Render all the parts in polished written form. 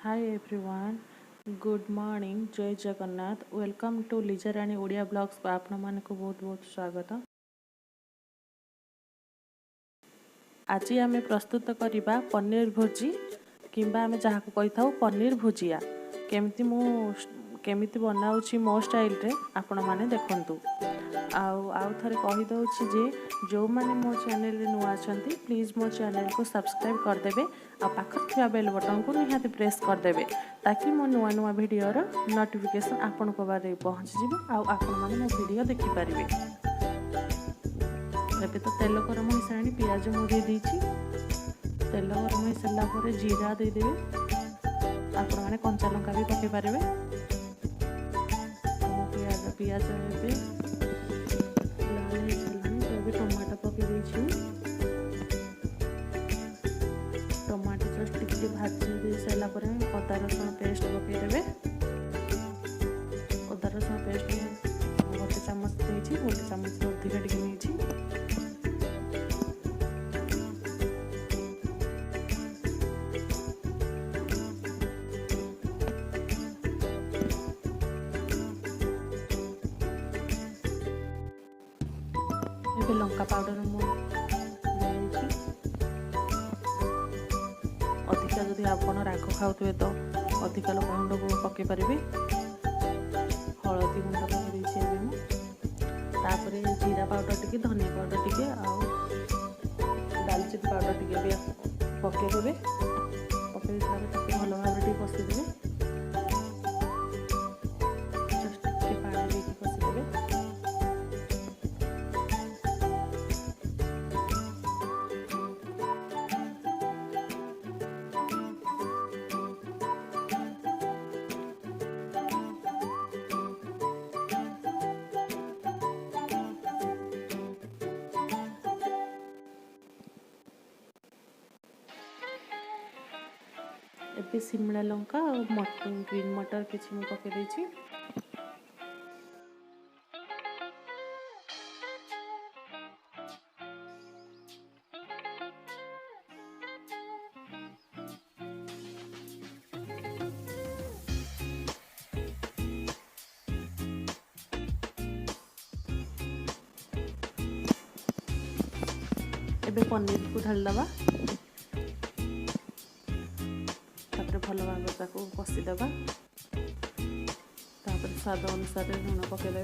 Hi everyone, good morning, जय Jagannath. Welcome to Lisa Rani Odia blogs को आपण मानक बहुत बहुत स्वागत। आज आम प्रस्तुत करवा पनीर भुजी किंबा आम जहाँ कही था पनीर भुजिया केमिति बनाऊँगी मो स्टाइल रे आपण माने देखंतु। आउ थरे कही दउछि जे जो माने मो चैनल रे नुआ अछंती प्लीज मो चैनल को सब्सक्राइब कर देबे आ पाखर थिया बेल बटन को निहाती प्रेस कर देबे ताकि मो नुआ नुआ वीडियो रो नोटिफिकेशन आपण को बारे पहुंच जिवो आ आपण माने मो वीडियो देखि परिबे। एबे तो तेल गरम हो साणी प्याज मुड़ी दीची तेल गरम हो सारा पर जीरा दे देबे आपण माने कंचा लंका भी पके परिबे। पियाज एबे लाल हो सारानी तो एबे टमाटो पके देछि। टमाटो जस्ट टिके भाजी दे सारा पर अदा रसुण पेस्ट पके देबे। अदा रसुण पेस्ट गोटे चामच देछि, गोटे चामच अधिक टिके नेछि। एबे लंका पाउडर अधिका जदि आपण राग खाऊे तो अधिका लंका गुंड को पके पारे। हलदी गुंड पकड़े जीरा पाउडर टिके, धनिया पाउडर टिके दालचीनी पाउडर टिके भी पकईदे। पकई सारे भल भाव पशेदेवे। जस्ट टिके पानी देके पशेदेवे। एबे शिमला लंका और मटर ग्रीन मटर किसी में पके देछि। एबे पनीर को ढाल दबा, भल भाव कषिदेवा। स्वाद अनुसार लुण पकईदे।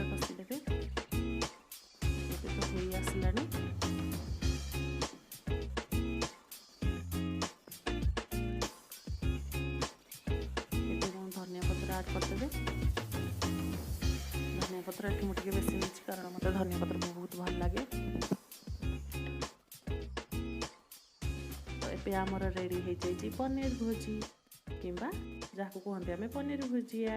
कषिदेवे। तो हो आसला धनिया पत्र ऐड करदेवे। धनिया पत्र ये मुझे बेसी नहीं कारण मत धनिया पत्र बहुत भल लगे। तो ये आमर रेडी हो जाए पनीर भुजी किंबा जहाँ कहते हैं पनीर भुजिया।